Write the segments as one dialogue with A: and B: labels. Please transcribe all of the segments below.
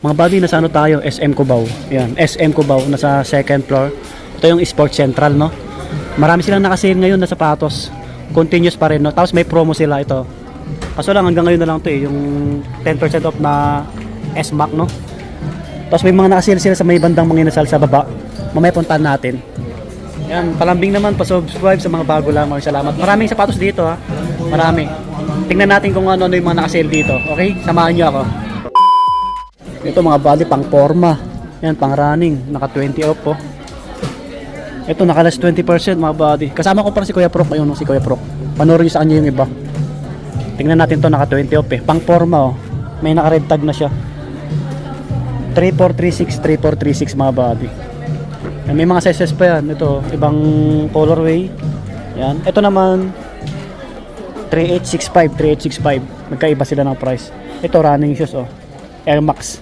A: Mga buddy, nasa ano tayo? SM Cubao. Yan, SM Cubao, nasa second floor. Ito yung Sports Central, no? Marami silang nakasale ngayon na sapatos. Continuous pa rin, no? Tapos may promo sila ito. Kaso lang, hanggang ngayon na lang to eh. Yung 10% off na S-Mac, no? Tapos may mga nakasale sila sa may bandang mga inasal sa baba. Mamaya puntahan natin. Yan, palambing naman, pa-subscribe sa mga bago lamang. Salamat. Maraming sapatos dito, ha? Marami. Tingnan natin kung ano yung mga nakasale dito. Okay? Samahan nyo ako. Ito mga buddy, pang forma. Yan, pang running. Naka 20 off po. Ito, naka less 20% mga buddy. Kasama ko pa si Kuya Prok. Ayun, si Kuya Prok. Panoorin nyo sa kanya yung iba. Tingnan natin to, naka 20 off eh. Pang forma, oh. May naka red tag na siya. 3436, 3436 mga buddy. Yan, may mga sizes pa yan. Ito, ibang colorway. Yan. Ito naman 3865, 3865. Magkaiba sila ng price. Ito, running shoes, oh. Air Max.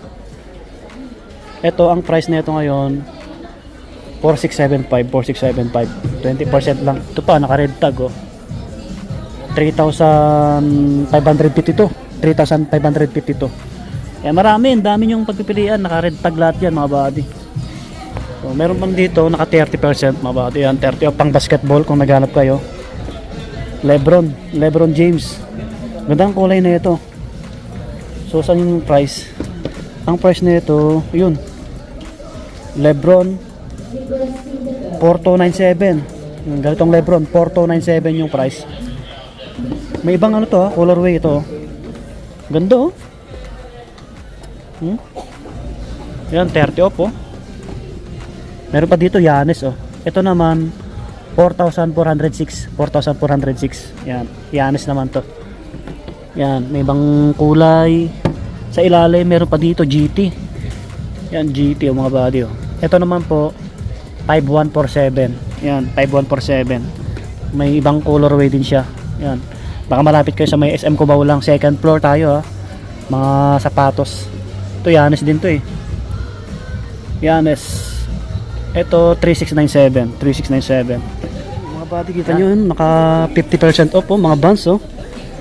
A: Ito, ang price nito ngayon 4675, 4675. 20% lang. Ito pa, naka-red tag, oh. 3,552. 3,552. Yan, marami. Ang dami yung pagpipilian. Naka-red tag lahat yan, mga buddy. So, meron pang dito, naka 30%, mga buddy. Yan, 30 o pang basketball kung naghanap kayo. Lebron James. Gandang kulay na ito. So, saan yung price? Ang price na ito, yun. Lebron 4297. Ganitong Lebron 4297 yung price. May ibang ano to, colorway ito. Ganda, oh. Yan, 30 off, oh. Meron pa dito Giannis, oh. Ito naman 4,406. 4,406. Yan, Giannis naman to. Yan, may ibang kulay. Sa ilalim meron pa dito GT. Yan, GT, oh, mga buddy, oh. Ito naman po 5147. Yan, 5147. May ibang colorway din siya. Yan. Baka malapit kayo sa may SM Cubao lang. Second floor tayo, ha. Mga sapatos. Ito Giannis din to eh. Giannis. Ito 3697, 3697. Mga buddy, kita nyo yun, naka 50% off, oh, mga Vans, oh.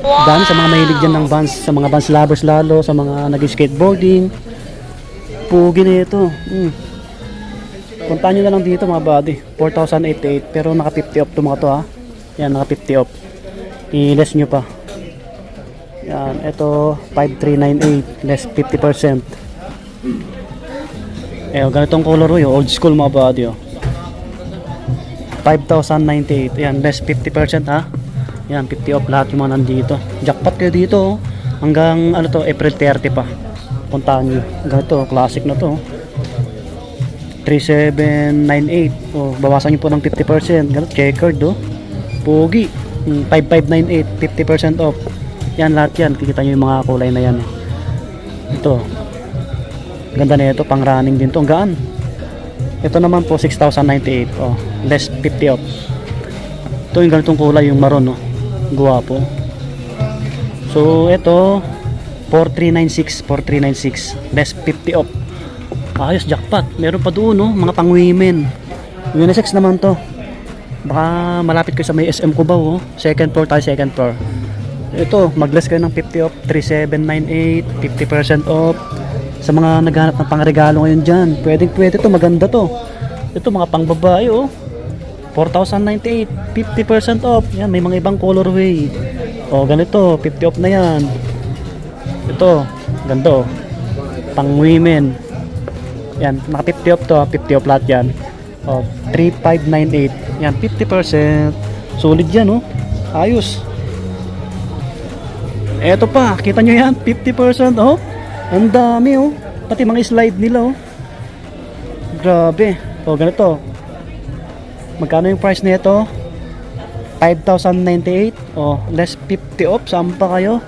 A: Dami sa mga mahilig dyan ng Vans, sa mga Vans lovers lalo, sa mga nag-skateboarding. Pugi na ito. Puntahan nyo na lang dito mga buddy. 4,088, pero naka 50 off to mga to, ha. Yan, naka 50 off. I-less nyo pa. Yan, ito 5398, less 50%. Eh, ganitong color, oh, old school mga buddy, oh. 5,098. Yan, less 50%, ha. Yan, 50 off lahat yung mga nandito. Jackpot kayo dito, oh. Hanggang ano to, April 30 pa. Puntahan nyo. Ganito, classic na to, oh. 3798. Oh, bawasan nyo po ng 50%. Ganito, checkered, oh. Pogi. 5598, 50% off. Yan, lahat yan. Kikita nyo yung mga kulay na yan. Ito. Ganda na ito. Pang running din to. Ang gaan. Ito naman po, 6,098. Oh, less 50 off. Ito yung ganitong kulay, yung maroon, oh. Guwapo. So, ito 4396, 4396. Less 50 off. Ayos, jackpot. Meron pa doon, no? Mga pang women. Unisex naman to. Baka malapit kayo sa may SM Cubao, oh. Second floor tayo, second floor. Ito, mag-less kayo ng 50 off. 3798, 50% off. Sa mga naghanap ng pangregalo ngayon dyan, pwede to, maganda to. Ito, mga pang babae, oh. 4,098, 50% off. Yan, may mga ibang colorway. Oh, ganito, 50 off na yan. Ito, ganda, oh. Pang women. Yan, naka 50 off to, 50 off lahat yan. Oh, 3598. Yan, 50%. Solid yan, oh. Ayos. Eto pa, kita nyo yan, 50% off. Ang dami, oh. Pati mga slide nila, oh. Grabe. Oh, ganito. Magkano yung price nito? 5,098. Oh, less 50 off. Saan pa kayo?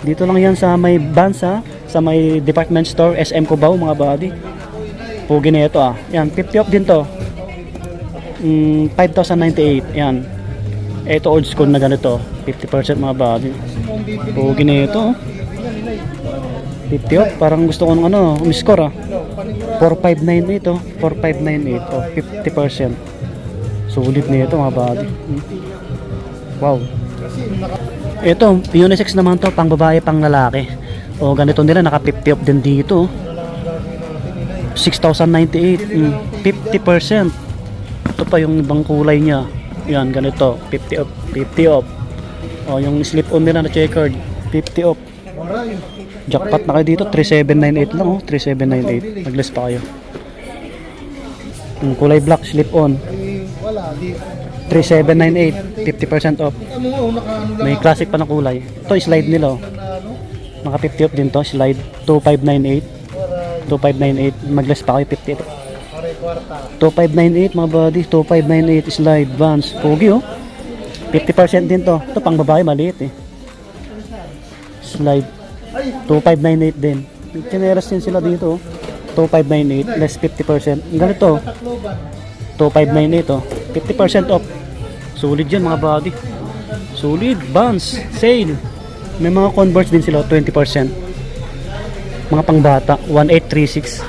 A: Dito lang yan sa may Vans, ha? Sa may department store, SM Cubao, mga buddy. Pugi na ito, ah. Yan, 50 off din to. 5,098. Yan. Ito old school na ganito. 50% mga buddy. Pugi na ito, oh. 50 off. Parang gusto ko ng ano, umiscore, ah. 4598, oh. 4598. Oh, 50%. Sulit na ito mga buddy. Wow. Ito, unisex naman to, pang babae, pang lalaki. O ganito nila, naka 50 off din dito. 6,098. 50%. Ito pa yung ibang kulay niya. Yan, ganito. 50 off. 50 off. O, yung slip-on nila na checkered. 50 off. Jackpot na kayo dito. 3798 lang, oh. 3798. Nag-less pa kayo. Yung kulay black, slip-on. 3798. 50% off. May classic pa na kulay. Ito, slide nila, oh. Naka 50 off din to. Slide. 2598. 2598. Mag-less pa kayo. 50 off. 2598 mga buddy. 2598 slide Vans. Pogi, oh. 50% din to. Ito pang babae, maliit eh. Slide 2598 din. Chineras din sila dito, oh. 2598 less 50%. Ganito, 2598, oh. 50% off. Solid yan mga buddy. Solid Vans sale. May mga Converse din sila, 20%. Mga pangbata 1836.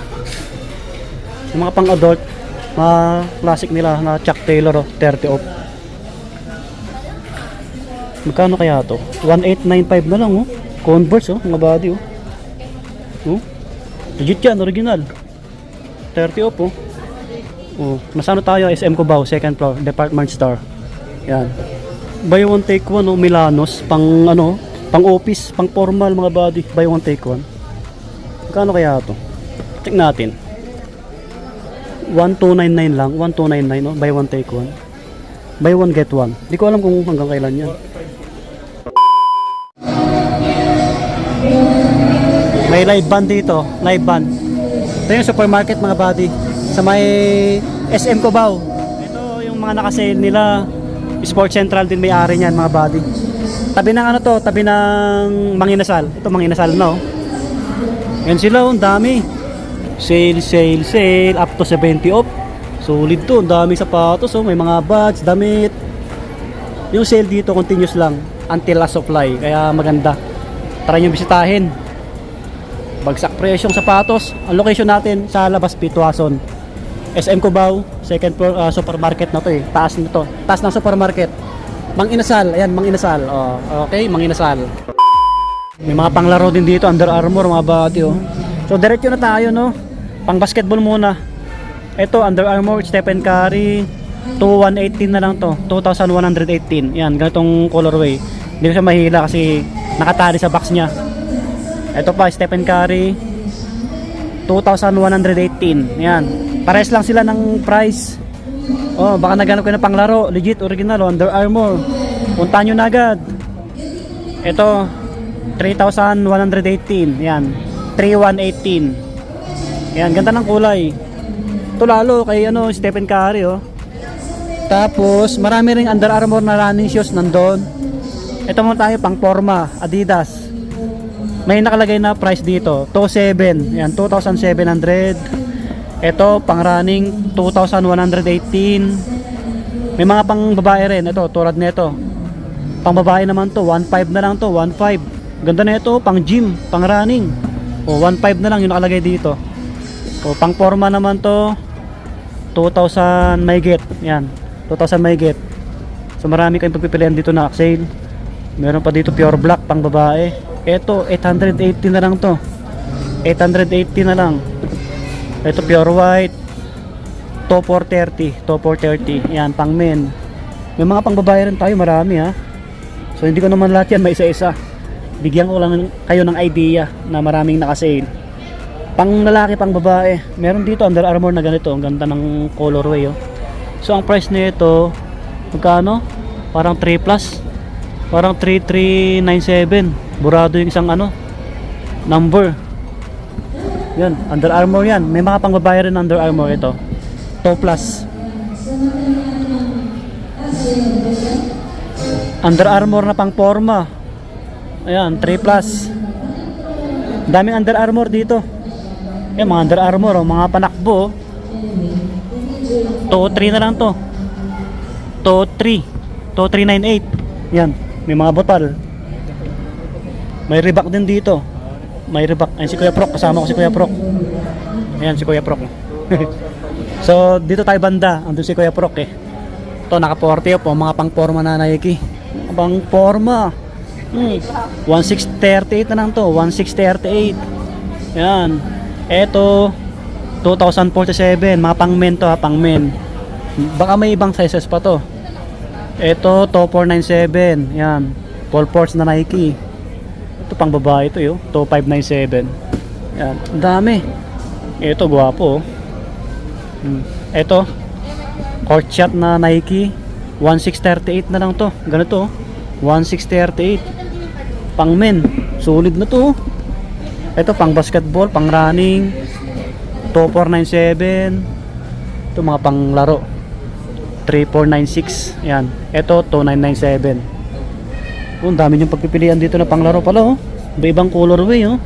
A: Yung mga pang adult, mga classic nila na Chuck Taylor, oh, 30 off. Magkano kaya to? 1895 na lang, oh. Converse, oh, mga body, oh. Oh. Legit yan, original. 30 off, oh. Oh, nasano tayo? SM Cubao, second floor, department store. Yan. Buy one take one, oh, Milanos, pang ano, pang office, pang formal mga body. Buy one take one. Magkano kaya to? Check natin. 1299 lang, 1299, oh. Buy one take one. Buy one get one. Di ko alam kung hanggang kailan yan. May live band dito, live band. Ito yung supermarket mga buddy. Sa may SM Cubao. Ito yung mga naka-sale nila. Sport Central din may-ari niyan mga buddy. Tabi ng ano to, tabi ng Manginasal. Ito Manginasal, no. Yan sila, ang dami. Sale, sale, sale, up to 70 off. Solid to, ang dami sapatos, oh. May mga bags, damit. Yung sale dito continuous lang until last supply, kaya maganda. Try nyo bisitahin. Bagsak presyong sapatos. Ang location natin sa Labas Pitwason, SM Cubao, second floor, supermarket na to eh. Taas nito. Taas ng supermarket. Manginasal, ayan, Manginasal. Oh, okay, Manginasal. May mga panglaro din dito, Under Armour mga body, oh. So diretso na tayo, no. Pang basketball muna. Ito Under Armour Stephen Curry 2118 na lang to. 2118. Yan, ganitong colorway. Hindi ko siya mahila kasi nakatali sa box niya. Ito pa Stephen Curry 2118. Yan. Pares lang sila ng price. Oh, baka naghanap kayo ng panglaro. Legit, original, Under Armour. Puntahan nyo na agad. Ito 3118. Yan. 3118. Yan, ganda ng kulay. Ito lalo kay ano, Stephen Curry, oh. Tapos marami ring Under Armour na running shoes nandun. Ito muna tayo pang forma, Adidas. May nakalagay na price dito, 2,700. Yan, 2,700. Ito pang running 2,118. May mga pang babae rin. Ito tulad nito. Pang babae naman to, 1,500 na lang to, 1,500. Ganda na ito, pang gym, pang running. O 1,500 na lang yung nakalagay dito. O pang forma naman to 2,000 may get. Yan, 2,000 may get. So marami kayong pagpipilian dito na sale. Meron pa dito pure black pang babae. Ito 880 na lang to. 880 na lang. Ito pure white. To 430, to 430. Yan pang men. May mga pang babae rin tayo, marami ha. So hindi ko naman lahat yan may isa-isa. Bigyan ko lang kayo ng idea na maraming naka-sale. Pang lalaki, pang babae. Meron dito Under Armour na ganito. Ang ganda ng colorway, oh. So ang price nito magkano? Parang 3 plus. Parang 3397. Burado yung isang ano number. Yan, Under Armour yan. May mga pang babae rin Under Armour ito. 2 plus. Under Armour na pang forma. Ayan, 3 plus. Daming Under Armour dito. Yan, mga Under Armour, oh, mga panakbo. 2-3 na lang to. 2-3 Yan, may mga botol. May Reebok din dito. May Reebok. Ayan si Kuya Prok, kasama ko si Kuya Prok. Ayan si Kuya Prok. So dito tayo banda, andun si Kuya Prok eh. Ito naka 40 po, mga pang forma na Nike. Pang forma. 1638 na lang to, 1638. Yan. Eto 2047, mga pang men to ha, pang men. Baka may ibang sizes pa to. Ito, 2497. Yan. Full force na Nike. Ito pang babae ito yo. 2597. Yan. Ang dami. Ito, gwapo. Ito, court shot na Nike. 1638 na lang to. Ganito. 1638. Pang men. Solid na to. Ito, pang basketball, pang running. 2497. Ito, mga pang laro. 3496. Yan. Ito 2997. Oh, ang dami yung pagpipilian dito na panglaro pala oh. Iba-ibang colorway oh.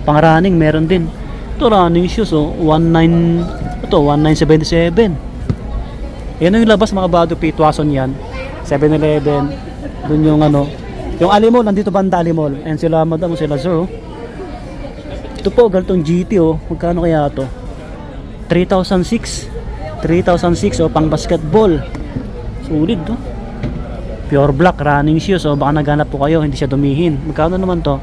A: Pang running meron din. Ito running shoes oh. 1977. Yan yung labas mga bado Pitwason yan. 7-Eleven. Doon yung ano. Yung Alimol nandito banda Alimol. And sila madam sila sir oh. Ito po ganitong GT oh. Magkano kaya to? 3006. 3006 o pang basketball. Sulit to. Pure black running shoes o baka naghanap po kayo hindi siya dumihin. Magkano naman to?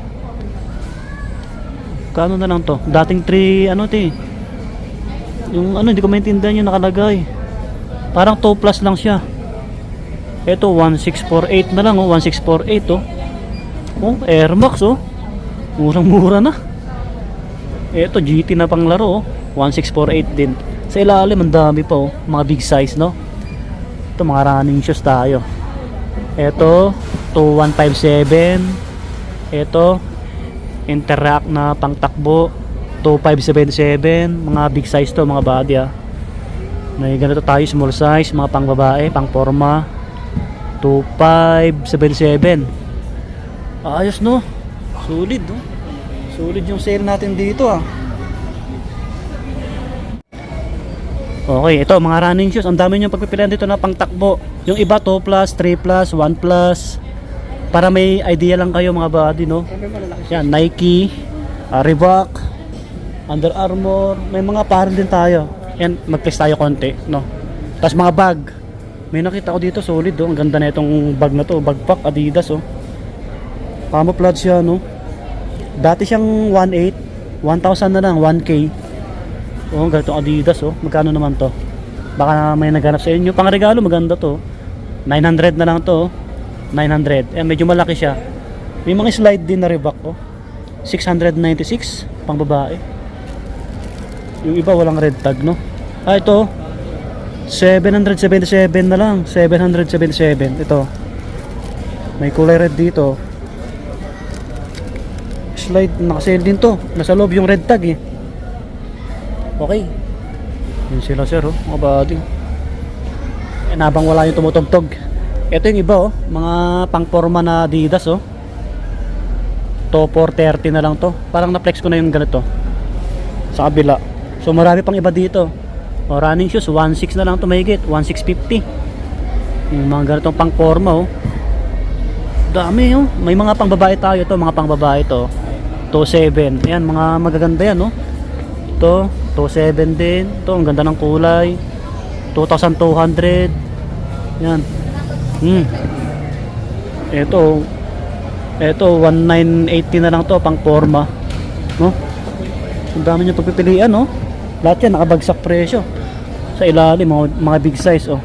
A: Magkano na lang to? Dating 3 ano to eh. Yung ano hindi ko maintindihan yung nakalagay. Parang 2 plus lang siya. Ito 1648 na lang oh. 1648 oh. Oh Air Max oh. Murang mura na. Ito GT na pang laro oh. 1648 din. Sa ilalim ang dami pa oh, mga big size no. Ito mga running shoes tayo. Ito 2157. Ito Interact na pangtakbo 2577. Mga big size to mga body ah. May ganito tayo small size, mga pang babae, pang forma 2577. Ayos no. Solid no. Solid yung sale natin dito ah. Okay, ito mga running shoes. Ang dami niyong pagpipilian dito na pangtakbo. Yung iba 2 plus, 3 plus, 1 plus. Para may idea lang kayo mga body, no? Yan, Nike, Reebok, Under Armour. May mga parang din tayo. Yan, mag-test tayo konti, no? Tapos mga bag. May nakita ko dito, solid, oh. Ang ganda na itong bag na to. Bagpack, Adidas, oh. Camouflage siya, no? Dati siyang 1.8, 1,000 na lang, 1K. Oh, ganito Adidas oh. Magkano naman to? Baka may naghanap sa inyo. Pang regalo maganda to. 900 na lang to. 900. Eh medyo malaki siya. May mga slide din na Reebok oh. 696 pang babae. Yung iba walang red tag no. Ah ito 777 na lang. 777 ito. May kulay red dito. Slide naka-sale din to. Nasa loob yung red tag eh. Okay. Yun sila sir oh, mga body. Nabang wala yung tumutugtog. Ito yung iba oh, mga pangporma na Adidas oh. To 430 na lang to. Parang na-flex ko na yung ganito. Sa kabila. So marami pang iba dito. O running shoes, 1.6 na lang to mahigit. 1.650. Yung mga ganitong pangporma oh. Dami oh. May mga pang babae tayo to, mga pang babae to. 2.7. Ayan, mga magaganda yan oh. Ito 2.7 din. Ito ang ganda ng kulay. 2,200. Yan. Ito 1,980 na lang to pang forma. No? Ang dami niyo pagpipilian no. Lahat yan nakabagsak presyo. Sa ilalim mga big size oh.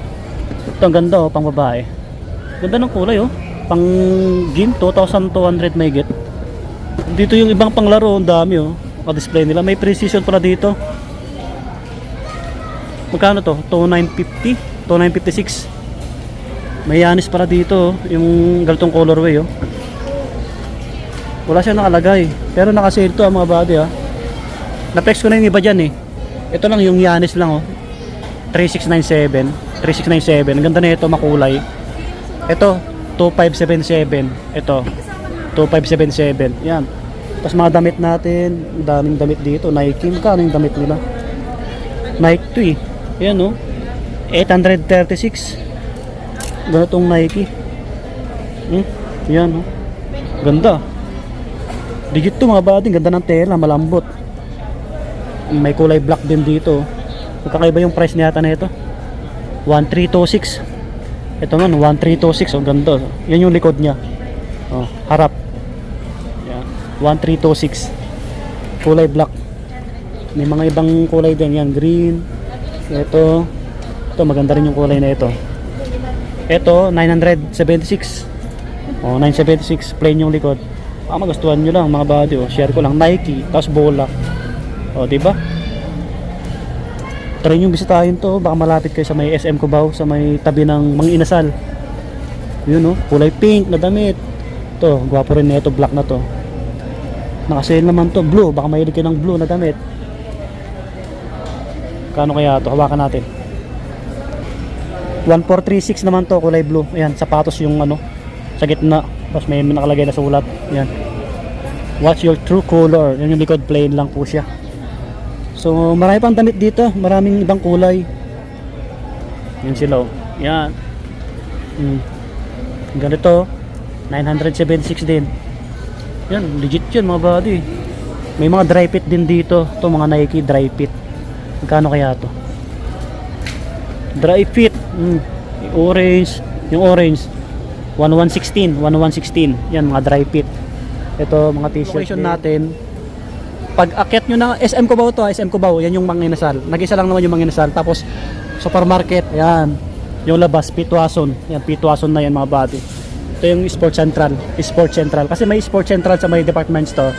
A: Ito ang ganda oh pang babae. Ganda ng kulay oh. Pang gym 2,200 may get. Dito yung ibang panglaro ang dami oh. Display nila. May precision pala dito. Magkano to? 2,950? 2,956. May Yanis para dito. Yung ganitong colorway oh. Wala siya nakalagay. Pero nakasale to mga body ah. Na-flex ko na yung iba dyan eh. Ito lang yung Yanis lang oh. 3697. 3697. Ang ganda na ito makulay. Ito 2577. Ito 2577. Yan. Tapos mga damit natin, daming damit dito. Nike, magkano yung damit nila? Nike to eh. Ayan oh. 836. Ganitong Nike. Ayan oh. Ganda. Digit to mga buddy. Ganda ng tela, malambot. May kulay black din dito. Magkakaiba yung price niya na ito. 1326. Ito nga 1326. Oh, ganda. Yan yung likod niya. Oh, harap. 1326 kulay black. May mga ibang kulay din yan, green. Ito maganda rin yung kulay na ito. Ito 976. 976 plain yung likod. Magustuhan nyo lang mga buddy. Share ko lang, Nike tapos bola. Di ba? Try nyo bisitahin to, baka malapit kayo sa may SM Cubao, sa may tabi ng Mang Inasal. Yun kulay pink na damit. To, gwapo rin na ito, black na to. Nakasale naman to, blue, baka mahilig kayo ng blue na damit. Kano kaya to? Hawakan natin. 1436 naman to, kulay blue. Ayan, sapatos yung sa gitna. Tapos may nakalagay na sulat. Ayan. What's your true color? Yan yung likod, plain lang po siya. So, marami pang damit dito. Maraming ibang kulay. Yan sila. Yan. Ganito. 976 din. Yan, legit yun mga buddy. May mga dry fit din dito. Ito mga Nike dry fit. Magkano kaya to? Dry fit. Yung orange 1116. Yan mga dry fit. Ito mga t-shirt. Location natin. Pag akyat nyo na SM Cubao to, SM Cubao, yan yung Mang Inasal. Nag-isa lang naman yung Mang Inasal. Tapos supermarket, yan. Yung labas, Pitwason. Yan, Pitwason na yan mga buddy. Ito yung Sports Central. Kasi may Sports Central sa may department store.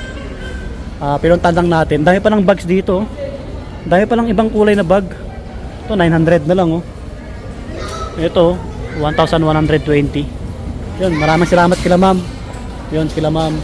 A: Pinuntahan lang natin. Dami pa ng bags dito. Dami pa lang ibang kulay na bag. Ito 900 na lang Ito 1,120. Yun, maraming salamat kila ma'am. Yun, kila ma'am.